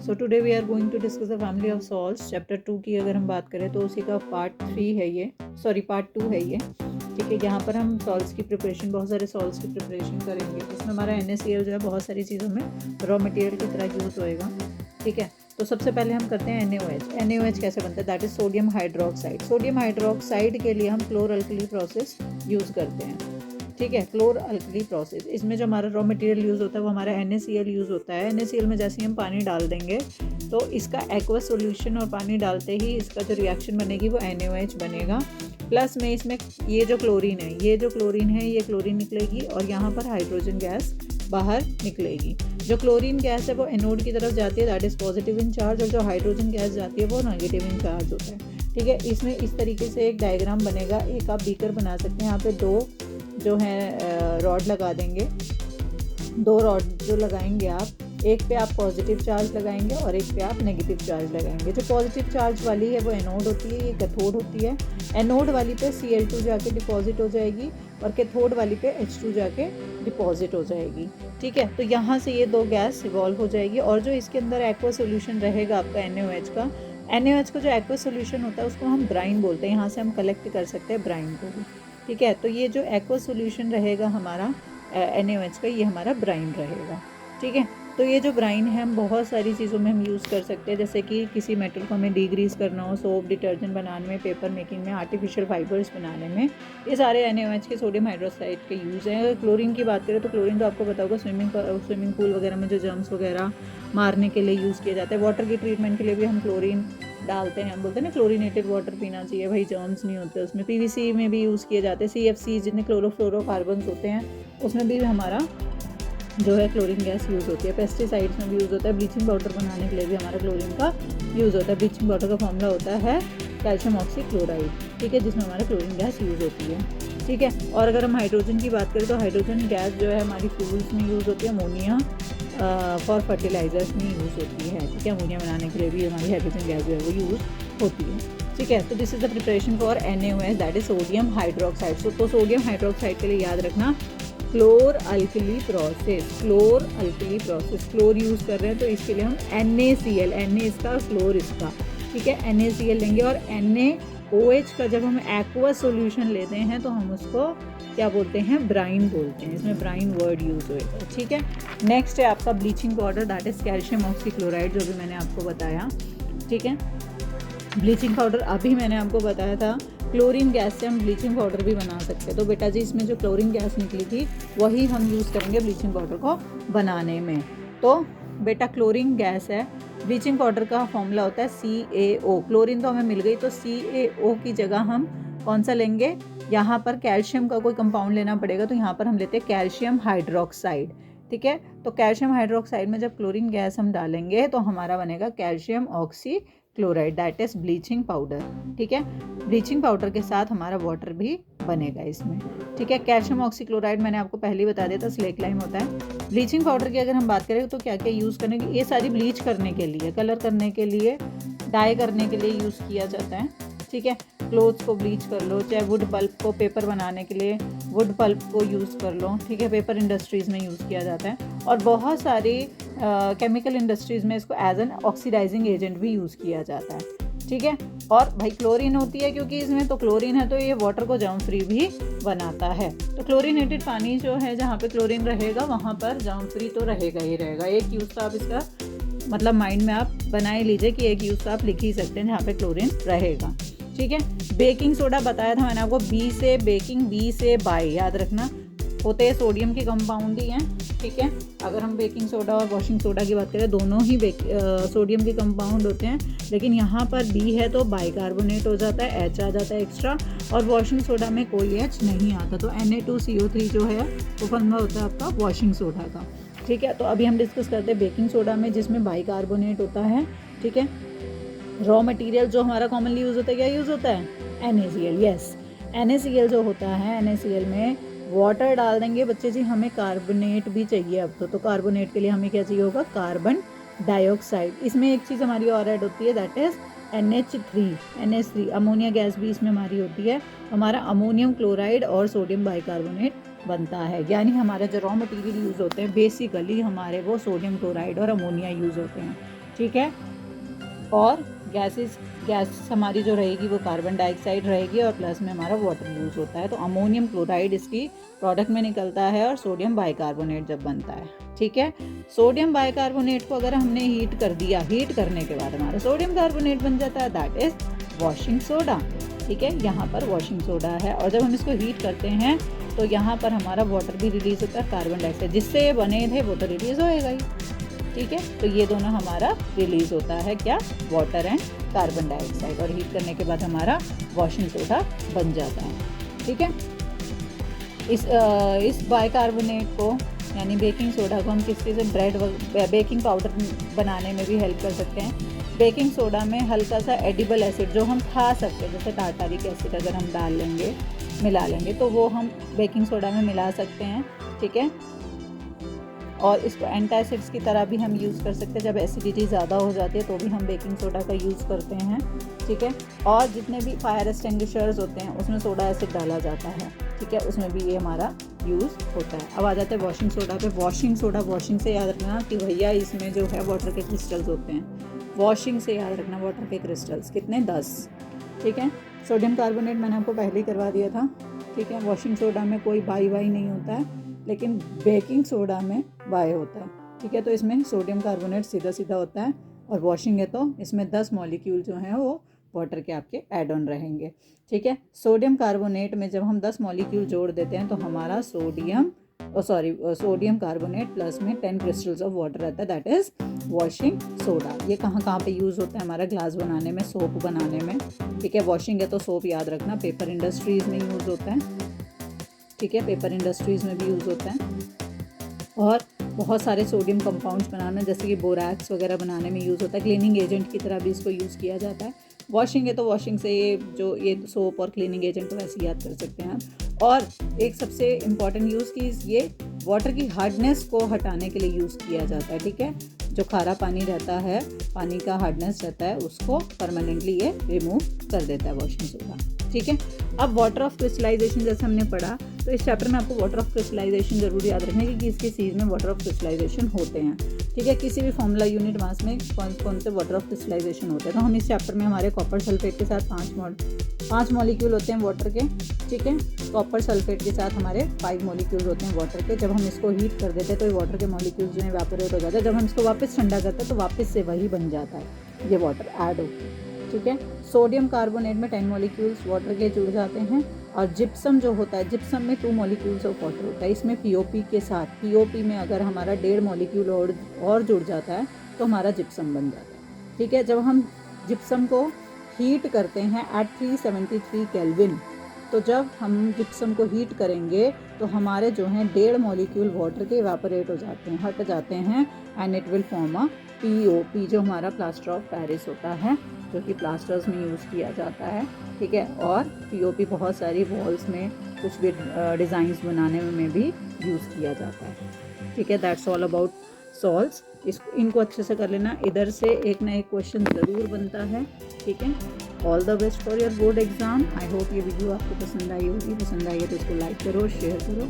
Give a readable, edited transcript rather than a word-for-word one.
So today we are going to discuss the family of salts. Chapter 2 की अगर हम बात करें तो उसी का पार्ट 3 है ये, सॉरी पार्ट 2 है ये। ठीक है, यहाँ पर हम सॉल्ट्स की प्रिपरेशन, बहुत सारे सॉल्ट्स की प्रिपरेशन करेंगे। इसमें हमारा NaCl जो है बहुत सारी चीज़ों में रॉ मटेरियल की तरह यूज़ होएगा। ठीक है, तो सबसे पहले हम करते हैं NaOH। NaOH कैसे बनता है? That is sodium hydroxide. Sodium hydroxide के लिए हम क्लोर अल्कली प्रोसेस यूज़ करते हैं। ठीक है, क्लोर अल्कली प्रोसेस। इसमें जो हमारा रॉ मटेरियल यूज़ होता है वो हमारा NaCl यूज़ होता है। NaCl में जैसे ही हम पानी डाल देंगे तो इसका एक्वस सॉल्यूशन और पानी डालते ही इसका जो रिएक्शन बनेगी वो NaOH बनेगा। प्लस में इसमें ये जो क्लोरीन है ये क्लोरीन निकलेगी और यहाँ पर हाइड्रोजन गैस बाहर निकलेगी। जो क्लोरीन गैस है वो एनोड की तरफ जाती है, that is positive in charge, और जो हाइड्रोजन गैस जाती है वो नेगेटिव इन चार्ज होता है। ठीक है, इसमें इस तरीके से एक डायग्राम बनेगा। एक आप बीकर बना सकते हैं, यहाँ पे दो जो है रॉड लगा देंगे। दो रॉड जो लगाएंगे आप, एक पे आप पॉजिटिव चार्ज लगाएंगे और एक पे आप नेगेटिव चार्ज लगाएंगे। जो पॉजिटिव चार्ज वाली है वो एनोड होती है, ये कैथोड होती है। एनोड वाली पे Cl2 जाके डिपॉजिट हो जाएगी और कैथोड वाली पे H2 जाके डिपॉजिट हो जाएगी। ठीक है, तो यहाँ से ये दो गैस इवॉल्व हो जाएगी और जो इसके अंदर एक्वा सोल्यूशन रहेगा आपका NaOH का जो एक्वा सोल्यूशन होता है उसको हम ब्राइन बोलते हैं। यहाँ से हम कलेक्ट कर सकते हैं ब्राइन को भी। ठीक है, तो ये जो एक्वा सोल्यूशन रहेगा हमारा NaOH का, ये हमारा ब्राइन रहेगा। ठीक है, तो ये जो ब्राइन है हम बहुत सारी चीज़ों में हम यूज़ कर सकते हैं, जैसे कि किसी मेटल को हमें डीग्रीस करना हो, सोप, डिटर्जेंट बनाने में, पेपर मेकिंग में, आर्टिफिशियल फाइबर्स बनाने में, ये सारे NaOH के सोडियम हाइड्रोक्साइड के यूज़ हैं। अगर क्लोरीन की बात करें तो क्लोरीन तो आपको पता होगा स्विमिंग पूल वगैरह में जो जर्म्स वगैरह मारने के लिए यूज़ किया जाता है। वाटर की ट्रीटमेंट के लिए भी हम क्लोरीन डालते हैं। हम बोलते हैं ना क्लोरीनेटेड वाटर पीना चाहिए भाई, जर्म्स नहीं होते उसमें। PVC में भी यूज़ किए जाते हैं। CFC जितने क्लोरोफ्लोरोकार्बन्स होते हैं उसमें भी हमारा जो है क्लोरीन गैस यूज़ होती है। पेस्टिसाइड्स में भी यूज़ होता है। ब्लीचिंग पाउडर बनाने के लिए भी हमारा क्लोरीन का यूज़ होता है। ब्लीचिंग पाउडर का फॉर्मूला होता है कैल्शियम ऑक्सीक्लोराइड। ठीक है, जिसमें हमारा क्लोरीन गैस यूज़ होती है। ठीक है, और अगर हम हाइड्रोजन की बात करें तो हाइड्रोजन गैस जो है हमारी फ्यूल्स में यूज़ होती है। अमोनिया फॉर फर्टिलाइजर्स में यूज़ होती है। ठीक है, अमोनिया बनाने के लिए भी हमारी हाइड्रोजन गैस जो है वो यूज़ होती है। ठीक है, तो this is the preparation for NaOH, that is sodium hydroxide. तो सोडियम हाइड्रोक्साइड के लिए याद रखना क्लोर अल्कली प्रोसेस। क्लोर यूज़ कर रहे हैं तो इसके लिए हम NaCl, Na इसका, क्लोर इसका। ठीक है, NaCl लेंगे और NaOH का जब हम एक्वा सॉल्यूशन लेते हैं तो हम उसको क्या बोलते हैं? ब्राइन बोलते हैं। इसमें ब्राइन वर्ड यूज़ होएगा। ठीक है, नेक्स्ट है आपका bleaching powder, that is calcium oxychloride, जो भी मैंने आपको बताया। ठीक है, ब्लीचिंग पाउडर अभी मैंने आपको बताया था। क्लोरीन गैस से हम ब्लीचिंग पाउडर भी बना सकते हैं। तो बेटा जी इसमें जो क्लोरीन गैस निकली थी वही हम यूज़ करेंगे ब्लीचिंग पाउडर को बनाने में। तो बेटा क्लोरीन गैस है, ब्लीचिंग पाउडर का फॉर्मूला होता है CaO। क्लोरीन तो हमें मिल गई, तो CaO की जगह हम कौन सा लेंगे? यहाँ पर कैल्शियम का कोई कंपाउंड लेना पड़ेगा, तो यहाँ पर हम लेते हैं कैल्शियम हाइड्रोक्साइड। ठीक है, तो कैल्शियम हाइड्रोक्साइड में जब क्लोरीन गैस हम डालेंगे तो हमारा बनेगा calcium oxychloride, that is bleaching powder. ठीक है, ब्लीचिंग पाउडर के साथ हमारा वाटर भी बनेगा इसमें। ठीक है, कैल्शियम ऑक्सीक्लोराइड मैंने आपको पहले ही बता दिया था, स्लेक लाइम होता है। ब्लीचिंग पाउडर की अगर हम बात करें तो क्या क्या यूज़ करने की, ये सारी ब्लीच करने के लिए, कलर करने के लिए, डाई करने के लिए यूज़ किया जाता है। ठीक है, क्लोथ्स को ब्लीच कर लो, चाहे वुड पल्प को, पेपर बनाने के लिए वुड पल्प को यूज़ कर लो। ठीक है, पेपर इंडस्ट्रीज़ में यूज़ किया जाता है और बहुत सारी केमिकल इंडस्ट्रीज़ में इसको एज एन ऑक्सीडाइजिंग एजेंट भी यूज़ किया जाता है। ठीक है, और भाई क्लोरीन होती है क्योंकि इसमें, तो क्लोरीन है तो ये वाटर को जर्म फ्री भी बनाता है। तो क्लोरीनेटेड पानी जो है, जहाँ पे क्लोरीन रहेगा वहाँ पर जर्म फ्री तो रहेगा ही रहेगा। एक यूज़ तो आप इसका मतलब माइंड में आप बनाए लीजिए कि एक यूज़ तो आप लिख ही सकते हैं जहाँ पे क्लोरीन रहेगा। ठीक है, बेकिंग सोडा बताया था मैंने आपको, बी से बेकिंग, बी से बाई, याद रखना होते हैं सोडियम के कंपाउंड ही हैं। ठीक है, अगर हम बेकिंग सोडा और वॉशिंग सोडा की बात करें दोनों ही सोडियम के कंपाउंड होते हैं, लेकिन यहाँ पर बी है तो बाइकार्बोनेट हो जाता है, H आ जाता है एक्स्ट्रा, और वॉशिंग सोडा में कोई H नहीं आता, तो Na2CO3 जो है वो फॉर्मूला होता है आपका वॉशिंग सोडा का। ठीक है, तो अभी हम डिस्कस करते हैं बेकिंग सोडा में, जिसमें बाइकार्बोनेट होता है। ठीक है, रॉ मटेरियल जो हमारा कॉमनली यूज़ होता है, क्या यूज़ होता है? NaCl। यस, NaCl जो होता है, NaCl में वाटर डाल देंगे बच्चे जी, हमें कार्बोनेट भी चाहिए अब तो कार्बोनेट के लिए हमें क्या चाहिए होगा? Carbon dioxide. इसमें एक चीज़ हमारी और ऐड होती है, that is NH3। Ammonia gas भी इसमें हमारी होती है। हमारा अमोनियम क्लोराइड और सोडियम बाइकार्बोनेट बनता है। यानी हमारा जो रॉ मटेरियल यूज़ होते हैं बेसिकली हमारे वो सोडियम क्लोराइड और अमोनिया यूज़ होते हैं। ठीक है। और गैस हमारी जो रहेगी वो कार्बन डाइऑक्साइड रहेगी और प्लस में हमारा वाटर यूज़ होता है। तो अमोनियम क्लोराइड इसकी प्रोडक्ट में निकलता है और सोडियम बाइकार्बोनेट जब बनता है, ठीक है। सोडियम बाइकार्बोनेट को अगर हमने हीट कर दिया, हीट करने के बाद हमारा सोडियम कार्बोनेट बन जाता है, दैट इज वॉशिंग सोडा, ठीक है। यहाँ पर वॉशिंग सोडा है और जब हम इसको हीट करते हैं तो यहाँ पर हमारा वाटर भी रिलीज़ होता है, कार्बन डाइऑक्साइड जिससे ये बने थे वो तो रिलीज़ होएगा ही, ठीक है। तो ये दोनों हमारा रिलीज़ होता है क्या, वाटर एंड कार्बन डाइऑक्साइड, और हीट करने के बाद हमारा वॉशिंग सोडा बन जाता है, ठीक है। इस बाइकार्बोनेट को यानी बेकिंग सोडा को हम किसी से ब्रेड बेकिंग पाउडर बनाने में भी हेल्प कर सकते हैं। बेकिंग सोडा में हल्का सा एडिबल एसिड जो हम खा सकते हैं, जैसे टार्टारिक एसिड अगर हम डाल लेंगे, मिला लेंगे, तो वो हम बेकिंग सोडा में मिला सकते हैं, ठीक है। और इसको एंटासिड्स की तरह भी हम यूज़ कर सकते हैं, जब एसिडिटी ज़्यादा हो जाती है तो भी हम बेकिंग सोडा का यूज़ करते हैं, ठीक है। और जितने भी फायर एक्सटिंग्विशर्स होते हैं उसमें सोडा एसिड डाला जाता है, ठीक है, उसमें भी ये हमारा यूज़ होता है। अब आ जाते हैं वॉशिंग सोडा पे। वॉशिंग सोडा, वॉशिंग से याद रखना कि भैया इसमें जो है वाटर के क्रिस्टल्स होते हैं, वॉशिंग से याद रखना वाटर के क्रिस्टल्स कितने, 10, ठीक है। सोडियम कार्बोनेट मैंने आपको पहले ही करवा दिया था, ठीक है। वॉशिंग सोडा में कोई बाई नहीं होता है, लेकिन बेकिंग सोडा में बाय होता है, ठीक है। तो इसमें सोडियम कार्बोनेट सीधा सीधा होता है और वॉशिंग है तो इसमें 10 मॉलिक्यूल जो हैं वो वाटर के आपके ऐड ऑन रहेंगे, ठीक है। सोडियम कार्बोनेट में जब हम 10 मॉलिक्यूल जोड़ देते हैं तो हमारा सोडियम कार्बोनेट प्लस में 10 क्रिस्टल्स ऑफ वाटर रहता है, दैट इज वॉशिंग सोडा। ये कहाँ कहाँ पे यूज़ होता है, हमारा ग्लास बनाने में, सोप बनाने में, ठीक है। वॉशिंग है तो सोप याद रखना, पेपर इंडस्ट्रीज़ में यूज़ होता है, ठीक है, पेपर इंडस्ट्रीज़ में भी यूज़ होता है। और बहुत सारे सोडियम कंपाउंड्स बनाना, जैसे कि बोरैक्स वगैरह बनाने में यूज़ होता है, क्लीनिंग एजेंट की तरह भी इसको यूज़ किया जाता है। वॉशिंग है तो वॉशिंग से ये सोप और क्लीनिंग एजेंट तो वैसे याद कर सकते हैं आप। और एक सबसे इम्पॉर्टेंट यूज़ की ये वाटर की हार्डनेस को हटाने के लिए यूज़ किया जाता है, ठीक है। जो खारा पानी रहता है, पानी का हार्डनेस रहता है, उसको परमानेंटली ये रिमूव कर देता है वॉशिंग सोडा, ठीक है। अब वाटर ऑफ क्रिस्टलाइजेशन जैसे हमने पढ़ा, तो इस चैप्टर में आपको वाटर ऑफ क्रिस्टलाइजेशन जरूर याद रखना है कि किस चीज़ में वाटर ऑफ क्रिस्टलाइजेशन होते हैं, ठीक है। किसी भी फॉर्मूला यूनिट मास में कौन कौन से वाटर ऑफ क्रिस्टलाइजेशन होते हैं। तो हम इस चैप्टर में हमारे कॉपर सल्फेट के साथ 5 मॉलिक्यूल होते हैं वाटर के, ठीक है। कॉपर सल्फेट के साथ हमारे 5 मॉलिक्यूल होते हैं वाटर के। जब हम इसको हीट कर देते हैं तो ये वाटर के मॉलिक्यूल्स जो है इवेपोरेट हो जाते हैं। जब हम इसको वापस ठंडा करते हैं तो वापस से वही बन जाता है, ये वाटर ऐड होकर, ठीक है। सोडियम कार्बोनेट में 10 मॉलिक्यूल्स वाटर के जुड़ जाते हैं और जिप्सम जो होता है, जिप्सम में 2 मॉलिक्यूल्स ऑफ वाटर होता है। इसमें पीओपी के साथ, पीओपी में अगर हमारा 1.5 मॉलिक्यूल और जुड़ जाता है तो हमारा जिप्सम बन जाता है, ठीक है। जब हम जिप्सम को हीट करते हैं एट 373 केल्विन, तो जब हम जिप्सम को हीट करेंगे तो हमारे जो हैं 1.5 मॉलिक्यूल वाटर के इवेपोरेट हो जाते हैं, हट जाते हैं, and it will form a POP, जो हमारा प्लास्टर ऑफ पेरिस होता है, जो कि प्लास्टर्स में यूज़ किया जाता है, ठीक है। और पीओपी बहुत सारी वॉल्स में, कुछ भी डिज़ाइंस बनाने में भी यूज़ किया जाता है, ठीक है। That's all about salts. इनको अच्छे से कर लेना, इधर से एक ना एक क्वेश्चन ज़रूर बनता है, ठीक है। All the best for your board exam. I hope ये वीडियो आपको पसंद आई होगी। पसंद आई है तो इसको लाइक करो, शेयर करो।